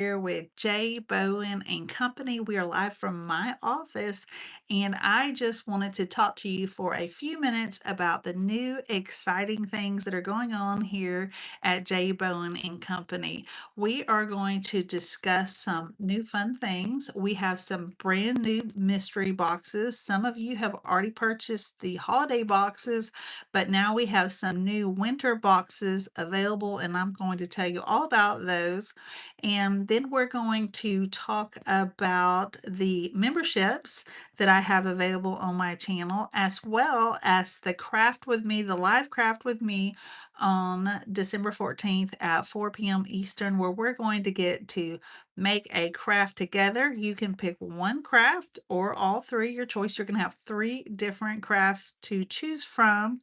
Here with Jay Bowen and Company. We are live from my office, and I just wanted to talk to you for a few minutes about the new exciting things that are going on here at Jay Bowen and Company. We are going to discuss some new fun things. We have some brand new mystery boxes. Some of you have already purchased the holiday boxes, but now we have some new winter boxes available, and I'm going to tell you all about those. And then we're going to talk about the memberships that I have available on my channel, as well as the craft with me, the live craft with me on December 14th at 4 p.m. Eastern, where we're going to get to make a craft together. You can pick one craft or all three, your choice. You're going to have three different crafts to choose from.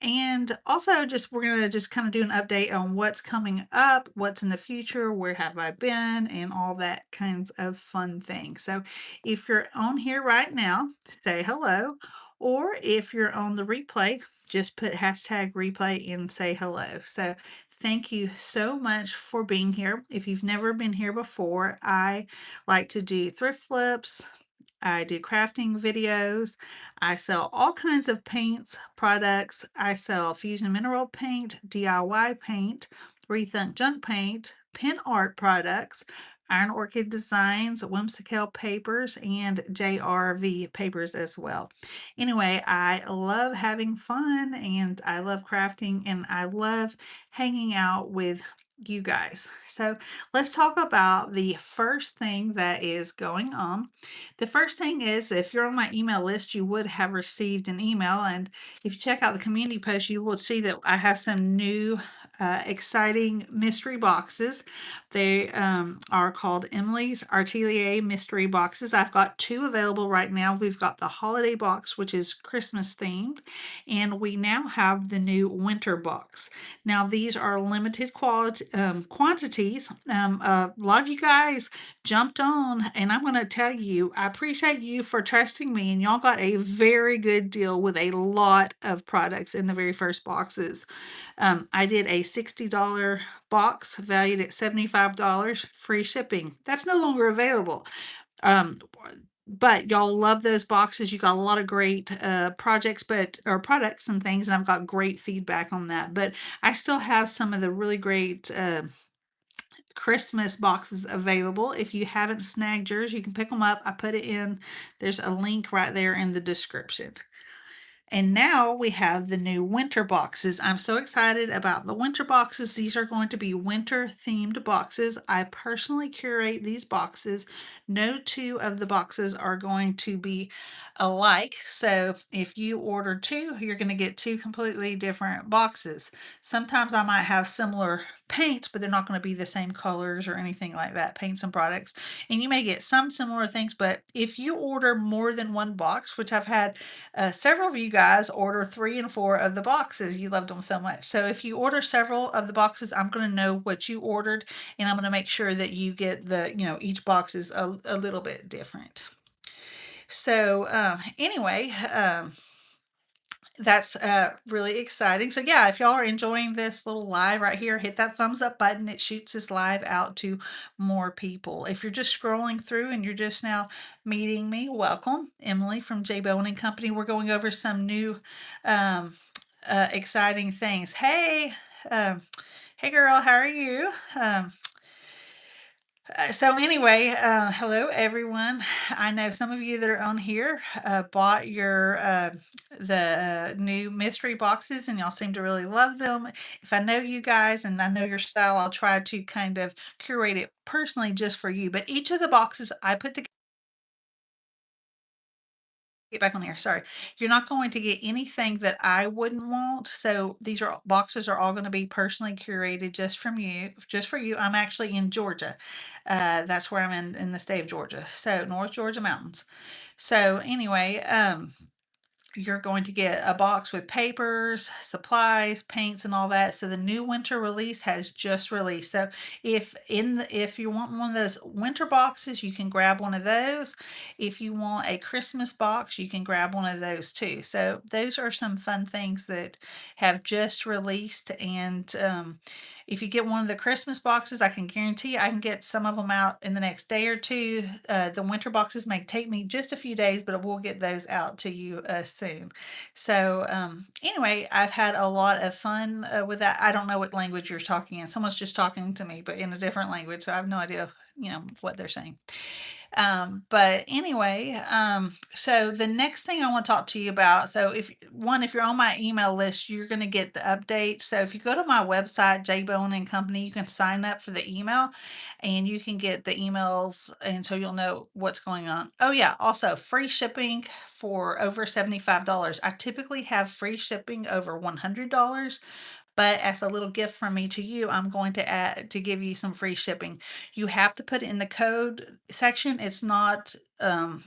And also just we're gonna just kind of do an update on what's coming up, what's in the future, where have I been, and all that kinds of fun things. So if you're on here right now, say hello. Or if you're on the replay, just put hashtag replay and say hello. So thank you so much for being here. If you've never been here before, I like to do thrift flips, I do crafting videos. I sell all kinds of paints, products. I sell fusion mineral paint, DIY paint, rethink junk paint, pen art products, iron orchid designs, whimsical papers, and JRV papers as well. Anyway, I love having fun and I love crafting and I love hanging out with you guys. So let's talk about the first thing that is going on. The first thing is, if you're on my email list, you would have received an email. And if you check out the community post, you will see that I have some new exciting mystery boxes. They are called Emily's Artilier mystery boxes. I've got two available right now. We've got the holiday box, which is Christmas themed, and we now have the new winter box. Now, these are limited quantities. A lot of you guys jumped on, and I'm going to tell you, I appreciate you for trusting me, and y'all got a very good deal with a lot of products in the very first boxes. I did a $60 box valued at $75, free shipping. That's no longer available. Um, but y'all love those boxes. You got a lot of great projects, or products and things, and I've got great feedback on that. But I still have some of the really great Christmas boxes available. If you haven't snagged yours, you can pick them up. I put it in, there's a link right there in the description. And now we have the new winter boxes. I'm so excited about the winter boxes. These are going to be winter themed boxes. I personally curate these boxes. No two of the boxes are going to be alike. So if you order two, you're going to get two completely different boxes. Sometimes I might have similar paints, but they're not going to be the same colors or anything like that, paints and products. And you may get some similar things, but if you order more than one box, which I've had several of you guys order 3 and 4 of the boxes. You loved them so much. So if you order several of the boxes, I'm going to know what you ordered, and I'm going to make sure that you get each box is a little bit different. So anyway, that's really exciting. So yeah, if y'all are enjoying this little live right here, hit that thumbs up button. It shoots this live out to more people. If you're just scrolling through and you're just now meeting me, welcome. Emily from J Bowen and Company. We're going over some new um, exciting things. Hey, um, hey girl, how are you? So anyway, hello everyone. I know some of you that are on here bought your the new mystery boxes, and y'all seem to really love them. If I know you guys and I know your style, I'll try to kind of curate it personally just for you. But each of the boxes I put together. Get back on here. Sorry. You're not going to get anything that I wouldn't want. So these are boxes are all going to be personally curated just from you, just for you. I'm actually in Georgia. That's where I'm in the state of Georgia. So North Georgia mountains. So anyway, you're going to get a box with papers, supplies, paints, and all that. So the new winter release has just released. So if you want one of those winter boxes, you can grab one of those. If you want a Christmas box, you can grab one of those too. So those are some fun things that have just released, and If you get one of the Christmas boxes, I can guarantee I can get some of them out in the next day or two. The winter boxes may take me just a few days, but we'll get those out to you soon. So anyway, I've had a lot of fun with that. I don't know what language you're talking in. Someone's just talking to me, but in a different language, so I have no idea, what they're saying. But anyway, so the next thing I want to talk to you about, so if you're on my email list, you're going to get the update. So if you go to my website, Jbone and Company, you can sign up for the email and you can get the emails. And so you'll know what's going on. Oh yeah. Also free shipping for over $75. I typically have free shipping over $100. But as a little gift from me to you, I'm going to give you some free shipping. You have to put it in the code section. It's not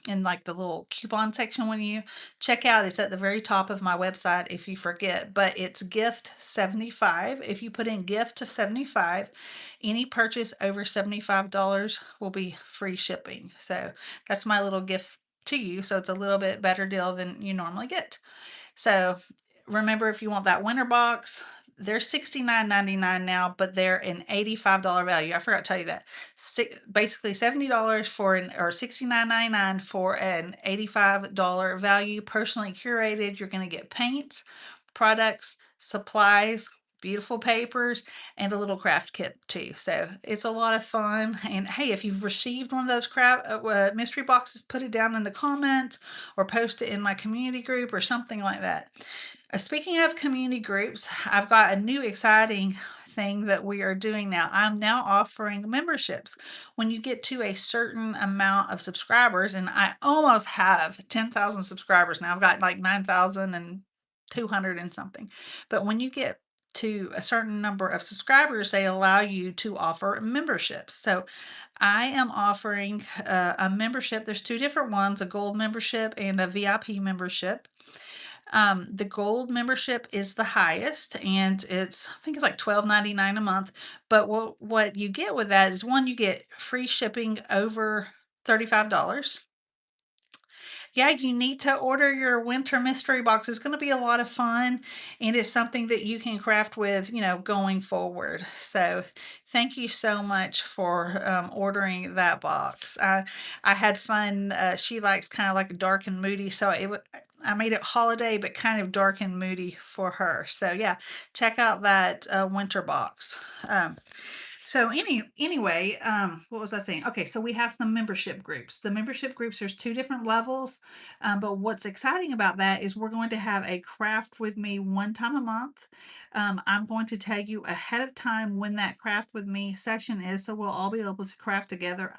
in like the little coupon section when you check out. It's at the very top of my website if you forget, but it's gift 75. If you put in gift 75, any purchase over $75 will be free shipping. So that's my little gift to you. So it's a little bit better deal than you normally get. So remember, if you want that winter box, they're $69.99 now, but they're an $85 value. I forgot to tell you that. Basically $70 for or $69.99 for an $85 value, personally curated. You're going to get paints, products, supplies, beautiful papers, and a little craft kit too. So it's a lot of fun. And hey, if you've received one of those craft mystery boxes, put it down in the comments or post it in my community group or something like that. Speaking of community groups, I've got a new exciting thing that we are doing now. I'm now offering memberships. When you get to a certain amount of subscribers, and I almost have 10,000 subscribers now, I've got like 9,200 and something. But when you get to a certain number of subscribers, they allow you to offer memberships. So I am offering a membership. There's two different ones, a gold membership and a VIP membership. The gold membership is the highest, and I think it's like $12.99 a month. But what you get with that is, one, you get free shipping over $35. Yeah, you need to order your winter mystery box. It's going to be a lot of fun, and it's something that you can craft with, going forward. So, thank you so much for ordering that box. I had fun. She likes kind of like dark and moody, so I made it holiday, but kind of dark and moody for her. So yeah, check out that winter box. So anyway, what was I saying? Okay, so we have some membership groups. The membership groups, there's two different levels, but what's exciting about that is we're going to have a craft with me one time a month. I'm going to tell you ahead of time when that craft with me session is, so we'll all be able to craft together.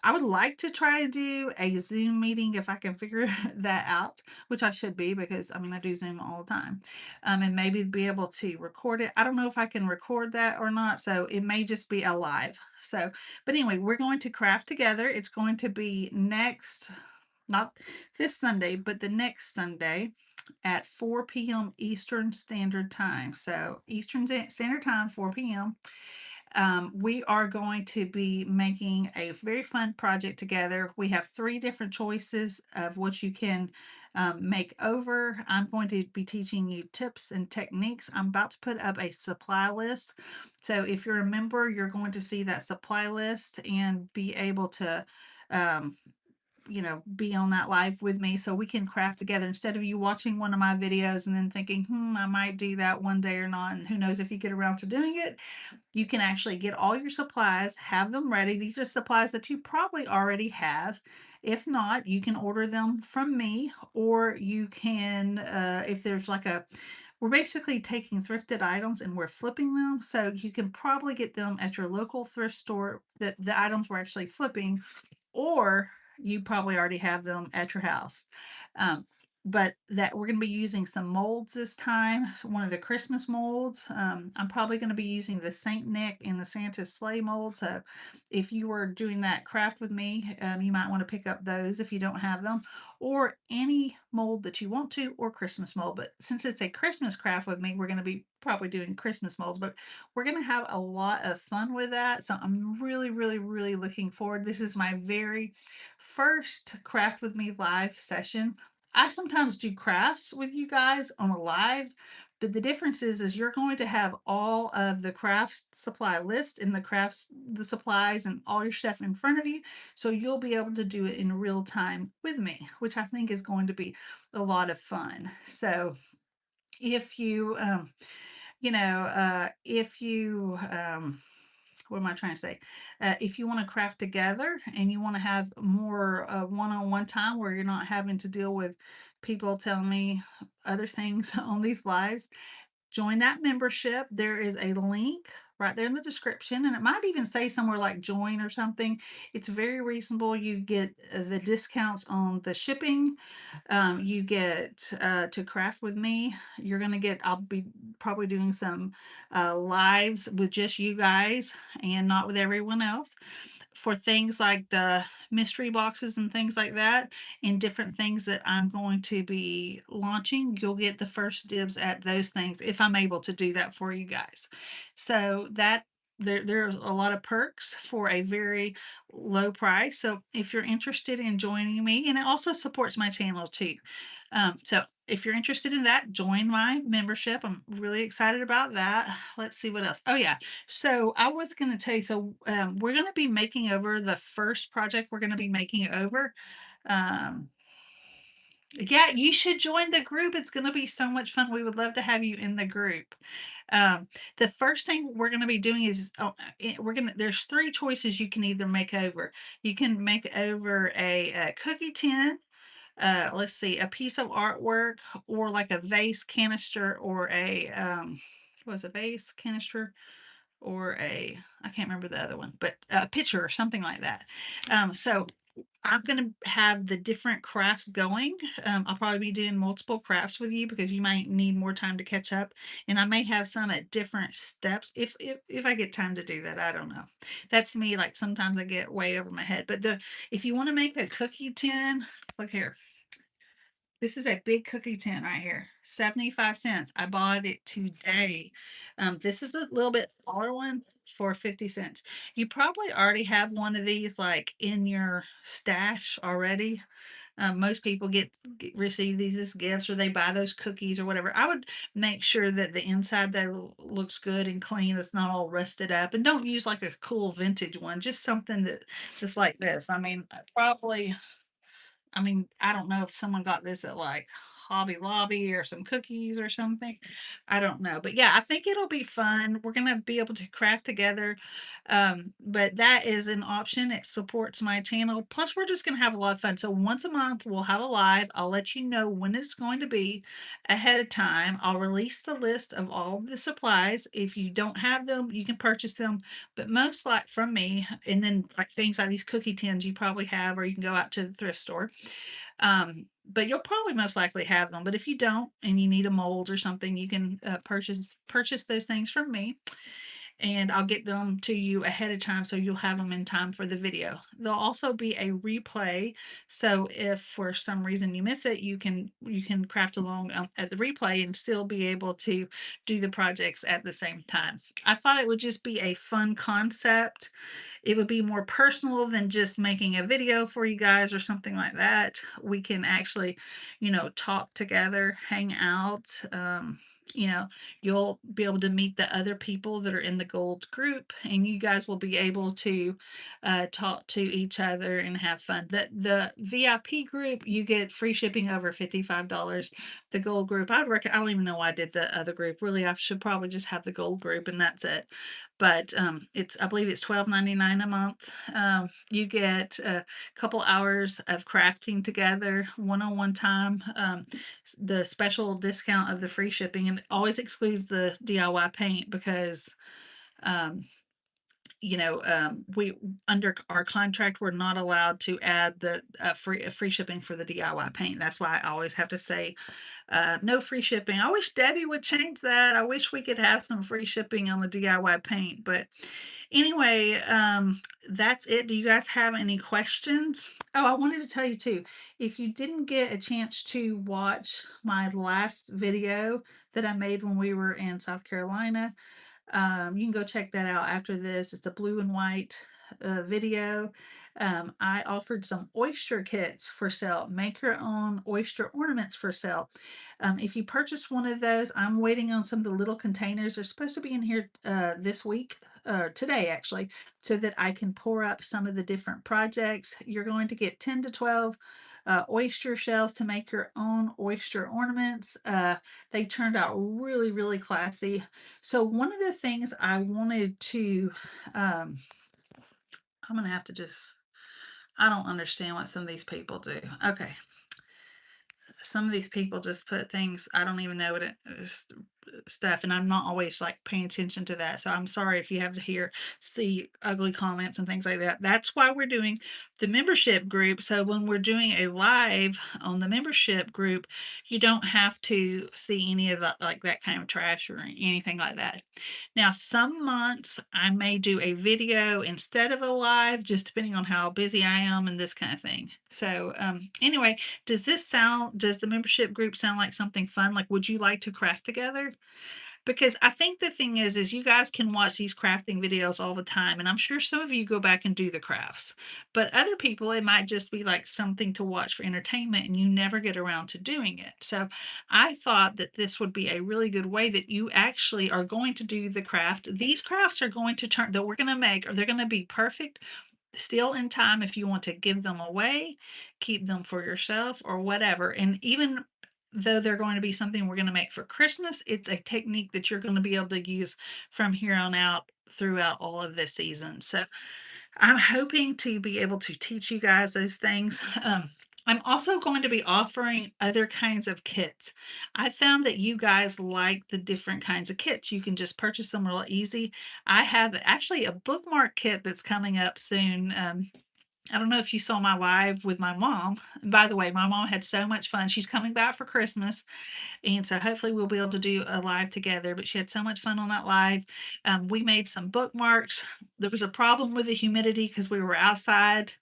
I would like to try to do a Zoom meeting if I can figure that out, which I should be, because I mean I do Zoom all the time, and maybe be able to record it. I don't know if I can record that or not, so it may just be a live. So, but anyway, we're going to craft together. It's going to be not this Sunday, but the next Sunday at 4 p.m. Eastern Standard Time. So Eastern Standard Time, 4 p.m. We are going to be making a very fun project together. We have three different choices of what you can make over. I'm going to be teaching you tips and techniques. I'm about to put up a supply list. So if you're a member, you're going to see that supply list and be able to um, be on that live with me so we can craft together, instead of you watching one of my videos and then thinking, I might do that one day or not. And who knows if you get around to doing it. You can actually get all your supplies, have them ready. These are supplies that you probably already have. If not, you can order them from me, or you can, if there's like we're basically taking thrifted items and we're flipping them. So you can probably get them at your local thrift store, the items we're actually flipping, or you probably already have them at your house. Um, but that we're going to be using some molds this time. So one of the Christmas molds. I'm probably going to be using the Saint Nick and the Santa's sleigh mold. So if you were doing that craft with me, you might want to pick up those if you don't have them, or any mold that you want to, or Christmas mold. But since it's a Christmas craft with me, we're going to be probably doing Christmas molds, but we're going to have a lot of fun with that. So I'm really, really, really looking forward. This is my very first craft with me live session. I sometimes do crafts with you guys on a live, But the difference is you're going to have all of the craft supply list and the supplies and all your stuff in front of you. So you'll be able to do it in real time with me, which I think is going to be a lot of fun. So if you, if you, what am I trying to say? If you want to craft together and you want to have more one-on-one time where you're not having to deal with people telling me other things on these lives, join that membership. There is a link right there in the description, and it might even say somewhere like join or something. It's very reasonable. You get the discounts on the shipping. You get to craft with me. I'll be probably doing some lives with just you guys and not with everyone else for things like the mystery boxes and things like that, and different things that I'm going to be launching. You'll get the first dibs at those things if I'm able to do that for you guys. So there's a lot of perks for a very low price. So if you're interested in joining me, and it also supports my channel too. So if you're interested in that, join my membership. I'm really excited about that. Let's see what else. Oh yeah. So I was going to tell you, we're going to be making over the first project we're going to be making over. Um, yeah, you should join the group. It's going to be so much fun. We would love to have you in the group. Um, the first thing we're going to be doing is there's three choices you can either make over. You can make over a cookie tin, let's see, a piece of artwork, or like a vase canister, or was a vase canister, or I can't remember the other one, but a pitcher or something like that. So I'm going to have the different crafts going. I'll probably be doing multiple crafts with you because you might need more time to catch up, and I may have some at different steps if I get time to do that. I don't know. That's me. Like sometimes I get way over my head. But the if you want to make a cookie tin, look here. This is a big cookie tin right here, 75 cents. I bought it today. This is a little bit smaller one for 50 cents. You probably already have one of these like in your stash already. Most people receive these as gifts, or they buy those cookies or whatever. I would make sure that the inside though looks good and clean. It's not all rusted up, and don't use like a cool vintage one. Just something that just like this. I don't know if someone got this at like Hobby Lobby or some cookies or something. I don't know. But yeah, I think it'll be fun. We're going to be able to craft together. But that is an option. It supports my channel. Plus, we're just going to have a lot of fun. So once a month, we'll have a live. I'll let you know when it's going to be ahead of time. I'll release the list of all of the supplies. If you don't have them, you can purchase them, but most like from me. And then like things like these cookie tins you probably have, or you can go out to the thrift store. But you'll probably most likely have them. But if you don't and you need a mold or something, you can purchase those things from me, and I'll get them to you ahead of time so you'll have them in time for the video. There'll also be a replay, so if for some reason you miss it, you can craft along at the replay and still be able to do the projects at the same time. I thought it would just be a fun concept. It would be more personal than just making a video for you guys or something like that. We can actually, talk together, hang out. You know, you'll be able to meet the other people that are in the gold group, and you guys will be able to talk to each other and have fun. The VIP group, you get free shipping over $55. The gold group, I don't even know why I did the other group. Really, I should probably just have the gold group and that's it. But I believe it's $12.99 a month. You get a couple hours of crafting together, one-on-one time. The special discount of the free shipping, and it always excludes the DIY paint because um, we under our contract we're not allowed to add the free shipping for the DIY paint. That's why I always have to say no free shipping. I wish Debbie would change that. I wish we could have some free shipping on the DIY paint. But anyway, that's it. Do you guys have any questions? Oh, I wanted to tell you too, if you didn't get a chance to watch my last video that I made when we were in South Carolina, you can go check that out after this. It's a blue and white video, I offered some oyster kits for sale, make your own oyster ornaments for sale. If you purchase one of those, I'm waiting on some of the little containers. They're supposed to be in here this week, today actually, so that I can pour up some of the different projects. You're going to get 10 to 12 oyster shells to make your own oyster ornaments. They turned out really, really classy. So one of the things I wanted to, um, I'm gonna have to just, I don't understand what some of these people do. Okay, some of these people just put things I don't even know what it is stuff, and I'm not always like paying attention to that. So I'm sorry if you have to see ugly comments and things like that. That's why we're doing the membership group. So when we're doing a live on the membership group, you don't have to see any of that like that kind of trash or anything like that. Now, some months I may do a video instead of a live, just depending on how busy I am and this kind of thing. So anyway, does the membership group sound like something fun? Like, would you like to craft together? Because I think the thing is you guys can watch these crafting videos all the time, and I'm sure some of you go back and do the crafts. But other people, it might just be like something to watch for entertainment, and you never get around to doing it. So I thought that this would be a really good way that you actually are going to do the craft. These crafts are going to turn that we're going to make, or they're going to be perfect still in time if you want to give them away, keep them for yourself, or whatever. And even though they're going to be something we're going to make for Christmas, it's a technique that you're going to be able to use from here on out throughout all of this season. So I'm hoping to be able to teach you guys those things. I'm also going to be offering other kinds of kits. I found that you guys like the different kinds of kits. You can just purchase them real easy. I have actually a bookmark kit that's coming up soon. I don't know if you saw my live with my mom. And by the way, my mom had so much fun. She's coming back for Christmas, and so hopefully we'll be able to do a live together. But she had so much fun on that live. We made some bookmarks. There was a problem with the humidity because we were outside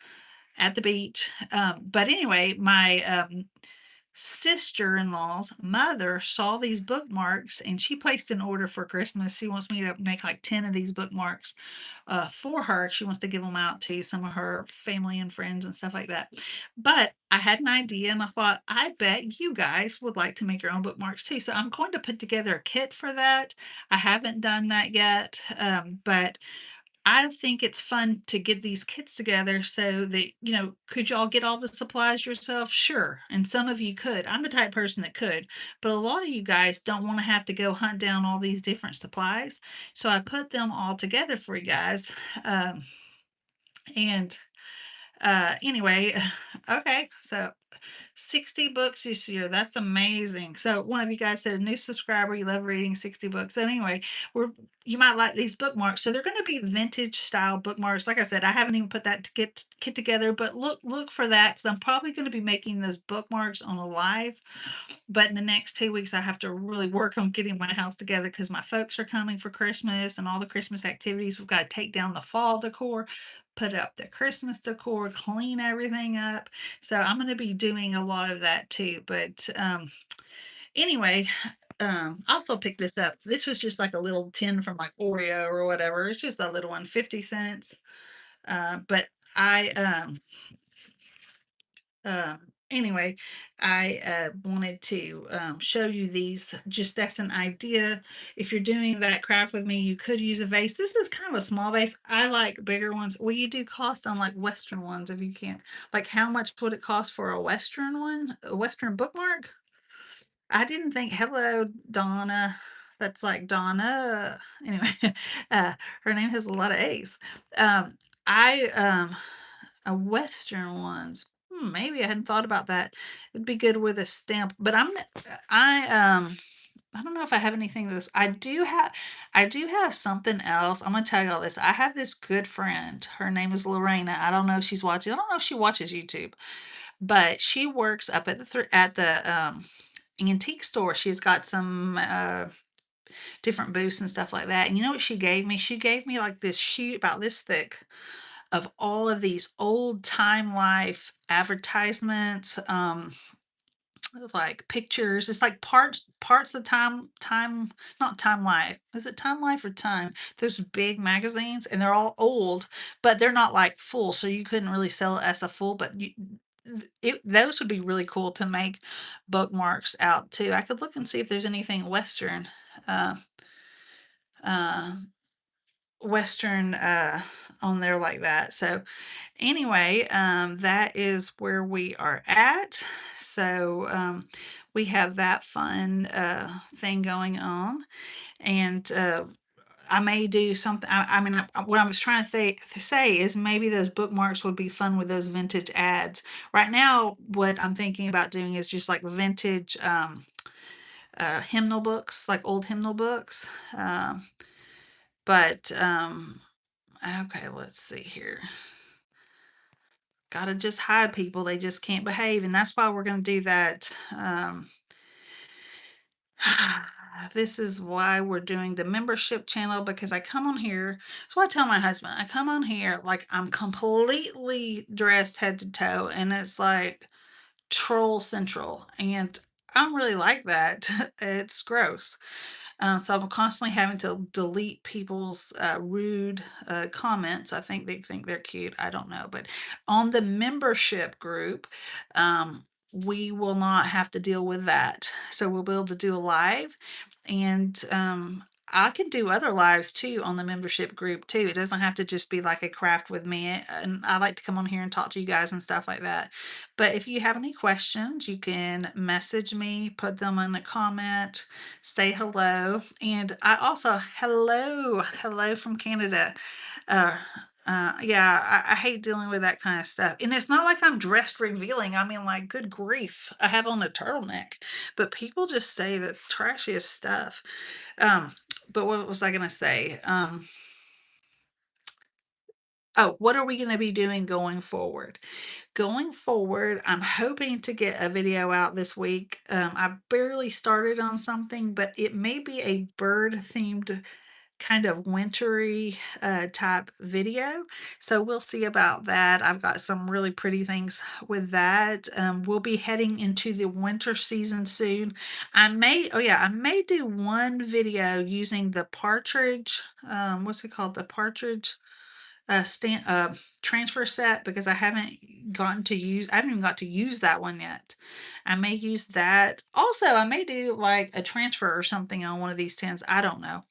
at the beach. But anyway, my sister-in-law's mother saw these bookmarks and she placed an order for Christmas. She wants me to make like 10 of these bookmarks for her. She wants to give them out to some of her family and friends and stuff like that. But I had an idea and I thought, I bet you guys would like to make your own bookmarks too. So I'm going to put together a kit for that. I haven't done that yet, but I think it's fun to get these kits together so that, could y'all get all the supplies yourself? Sure. And some of you could. I'm the type of person that could, but a lot of you guys don't want to have to go hunt down all these different supplies. So I put them all together for you guys. Um, and anyway, okay. So 60 books this year. That's amazing. So one of you guys said a new subscriber, you love reading 60 books. So anyway, you might like these bookmarks. So they're going to be vintage style bookmarks. Like I said, I haven't even put that kit together, but look for that because I'm probably going to be making those bookmarks on a live. But in the next 2 weeks, I have to really work on getting my house together because my folks are coming for Christmas and all the Christmas activities. We've got to take down the fall decor, put up the Christmas decor, clean everything up. So I'm going to be doing a lot of that too. But anyway, I also picked this up. This was just like a little tin from like Oreo or whatever. It's just a little one, 50 cents. But I um, anyway, I wanted to show you these. Just that's an idea. If you're doing that craft with me, you could use a vase. This is kind of a small vase. I like bigger ones. Well, you do cost on like Western ones if you can't. Like, how much would it cost for a Western one? A Western bookmark? I didn't think. Hello, Donna. That's like Donna. Anyway, uh, her name has a lot of A's. I a Western ones. Maybe I hadn't thought about that. It'd be good with a stamp, but I don't know if I have anything this I do have something else. I'm gonna tell you all this. I have this good friend. Her name is Lorena. I don't know if she's watching. I don't know if she watches YouTube, but she works up at the antique store. She's got some different booths and stuff like that. And you know what she gave me? She gave me like this sheet about this thick of all of these old Time Life advertisements, like pictures. It's like parts of Time, not Time Life. Is it Time Life or Time? Those big magazines, and they're all old, but they're not like full, so you couldn't really sell it as a full, but those would be really cool to make bookmarks out too. I could look and see if there's anything uh, uh, Western on there like that. So anyway, that is where we are at. So we have that fun thing going on, and I may do something. I mean, what I was trying to say is maybe those bookmarks would be fun with those vintage ads. Right now, what I'm thinking about doing is just like vintage hymnal books, like old hymnal books. But okay, let's see here. Gotta just hide people. They just can't behave, and that's why we're gonna do that. This is why we're doing the membership channel, because I come on here. So I tell my husband, I come on here like I'm completely dressed head to toe, and it's like troll central, and I don't really like that. It's gross. So I'm constantly having to delete people's rude comments. I think they think they're cute. I don't know. But on the membership group, we will not have to deal with that. So we'll be able to do a live, and I can do other lives too on the membership group too. It doesn't have to just be like a craft with me. And I like to come on here and talk to you guys and stuff like that. But if you have any questions, you can message me, put them in a comment, say hello. And I also, hello from Canada. Uh, yeah, I hate dealing with that kind of stuff. And it's not like I'm dressed revealing. I mean, like, good grief, I have on a turtleneck. But people just say the trashiest stuff. Um, but what was I gonna say? Oh, what are we gonna be doing going forward? Going forward, I'm hoping to get a video out this week. I barely started on something, but it may be a bird themed kind of wintry type video. So we'll see about that. I've got some really pretty things with that. We'll be heading into the winter season soon. Oh yeah, I may do one video using the partridge, what's it called? The partridge transfer set, because I haven't even got to use that one yet. I may use that. Also, I may do like a transfer or something on one of these tins. I don't know.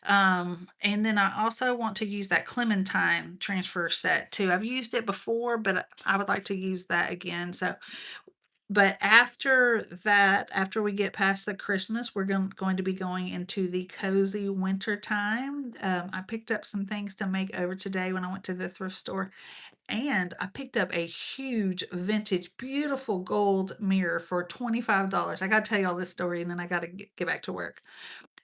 And then I also want to use that Clementine transfer set too. I've used it before, but I would like to use that again. So, but after that, after we get past the Christmas, we're going to be going into the cozy winter time. I picked up some things to make over today when I went to the thrift store, and I picked up a huge vintage, beautiful gold mirror for $25. I got to tell you all this story, and then I got to get back to work.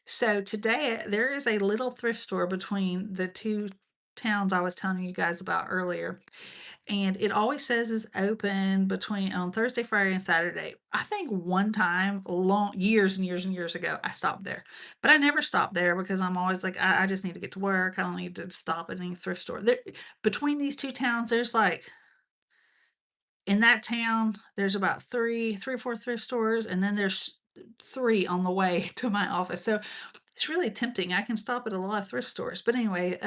So today there is a little thrift store between the two towns I was telling you guys about earlier, and it always says it's open between on Thursday, Friday, and Saturday. I think one time, long years and years and years ago, I stopped there, but I never stopped there because I'm always like, I just need to get to work. I don't need to stop at any thrift store. Between these two towns, there's like in that town, there's about three or four thrift stores, and then there's three on the way to my office. So it's really tempting. I can stop at a lot of thrift stores. But anyway,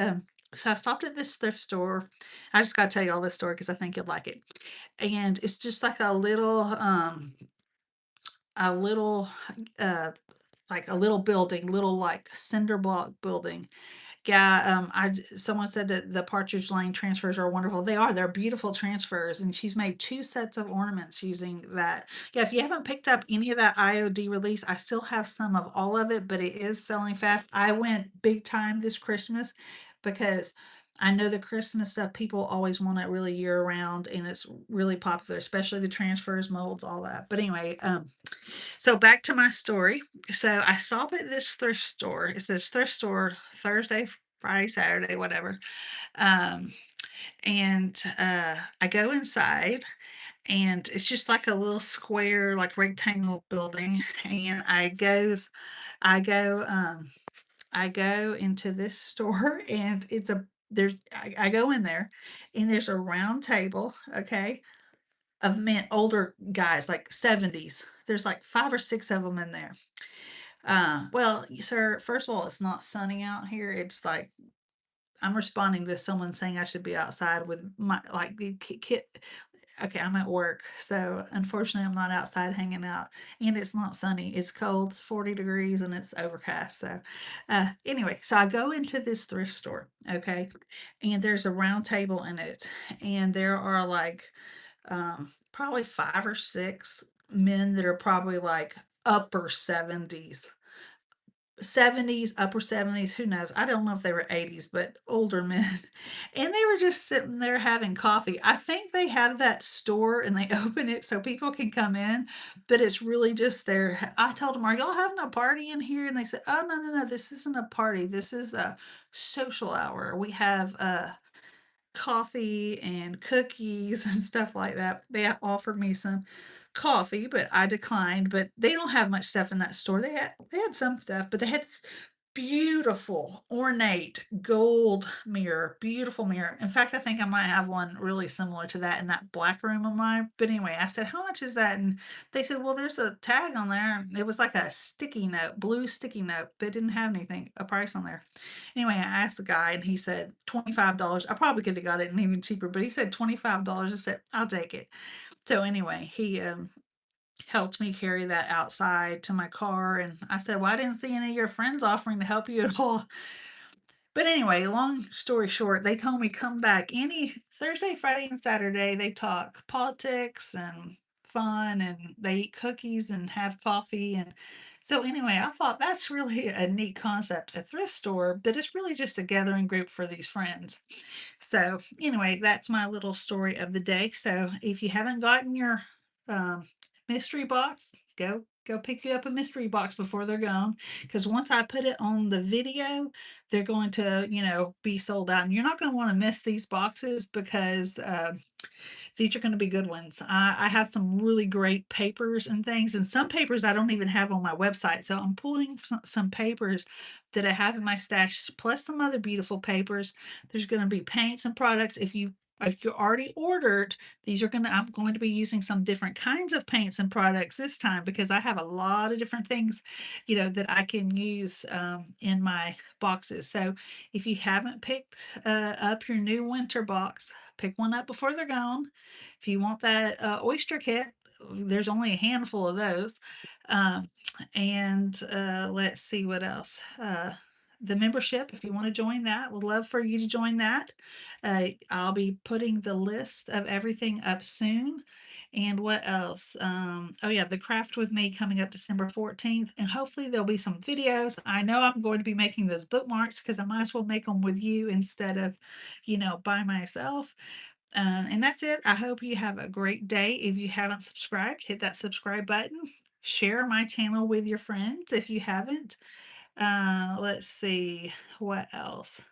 so I stopped at this thrift store. I just got to tell you all this story because I think you'll like it. And it's just like a little, uh, like a little building, little like cinder block building. Yeah, someone said that the Partridge Lane transfers are wonderful. They are. They're beautiful transfers, and she's made 2 sets of ornaments using that. Yeah, if you haven't picked up any of that IOD release, I still have some of all of it, but it is selling fast. I went big time this Christmas because I know the Christmas stuff, people always want it really year round, and it's really popular, especially the transfers, molds, all that. But anyway, so back to my story. So I stop at this thrift store. It says thrift store Thursday, Friday, Saturday, whatever. Um, and I go inside, and it's just like a little square, like rectangle building. And I go, I go into this store, and I go in there, and there's a round table. Okay, of men, older guys, like 70s. There's like 5 or 6 of them in there. Well, sir, first of all, it's not sunny out here. It's like I'm responding to someone saying I should be outside with my like the kid. Okay, I'm at work, so unfortunately I'm not outside hanging out, and it's not sunny. It's cold. It's 40 degrees and it's overcast. So, anyway, so I go into this thrift store, okay, and there's a round table in it, and there are like probably 5 or 6 men that are probably like upper 70s. 70s, upper 70s, who knows? I don't know if they were 80s, but older men. And they were just sitting there having coffee. I think they have that store and they open it so people can come in, but it's really just their. I told them, "Are y'all having a party in here?" And they said, "Oh, no, no, no, this isn't a party. This is a social hour. We have coffee and cookies and stuff like that." They offered me some coffee, but I declined, but they don't have much stuff in that store. They had some stuff, but they had this beautiful, ornate gold mirror, beautiful mirror. In fact, I think I might have one really similar to that in that black room of mine. But anyway, I said, "How much is that?" And they said, "Well, there's a tag on there." And it was like a sticky note, blue sticky note. They didn't have anything, a price on there. Anyway, I asked the guy and he said $25. I probably could have got it even cheaper, but he said $25. I said, "I'll take it." So anyway, he helped me carry that outside to my car, and I said, "Well, I didn't see any of your friends offering to help you at all." But anyway, long story short, they told me come back any Thursday, Friday, and Saturday. They talk politics and fun, and they eat cookies and have coffee. And so, anyway, I thought that's really a neat concept, a thrift store, but it's really just a gathering group for these friends. So, anyway, that's my little story of the day. So, if you haven't gotten your um, mystery box, go pick you up a mystery box before they're gone. Because once I put it on the video, they're going to, be sold out, and you're not going to want to miss these boxes because these are going to be good ones. I have some really great papers and things, and some papers I don't even have on my website. So I'm pulling some papers that I have in my stash, plus some other beautiful papers. There's going to be paints and products. If you already ordered, I'm going to be using some different kinds of paints and products this time because I have a lot of different things, that I can use in my boxes. So if you haven't picked up your new winter box, pick one up before they're gone. If you want that oyster kit, there's only a handful of those. Um, and let's see what else. The membership, if you want to join that, would love for you to join that. I'll be putting the list of everything up soon. And what else? Oh yeah, the craft with me coming up December 14th, and hopefully there'll be some videos. I know I'm going to be making those bookmarks because I might as well make them with you instead of, by myself. And that's it. I hope you have a great day. If you haven't subscribed, hit that subscribe button. Share my channel with your friends if you haven't. Let's see what else.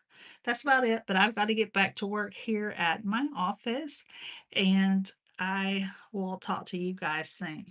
That's about it. But I've got to get back to work here at my office, and I will talk to you guys soon.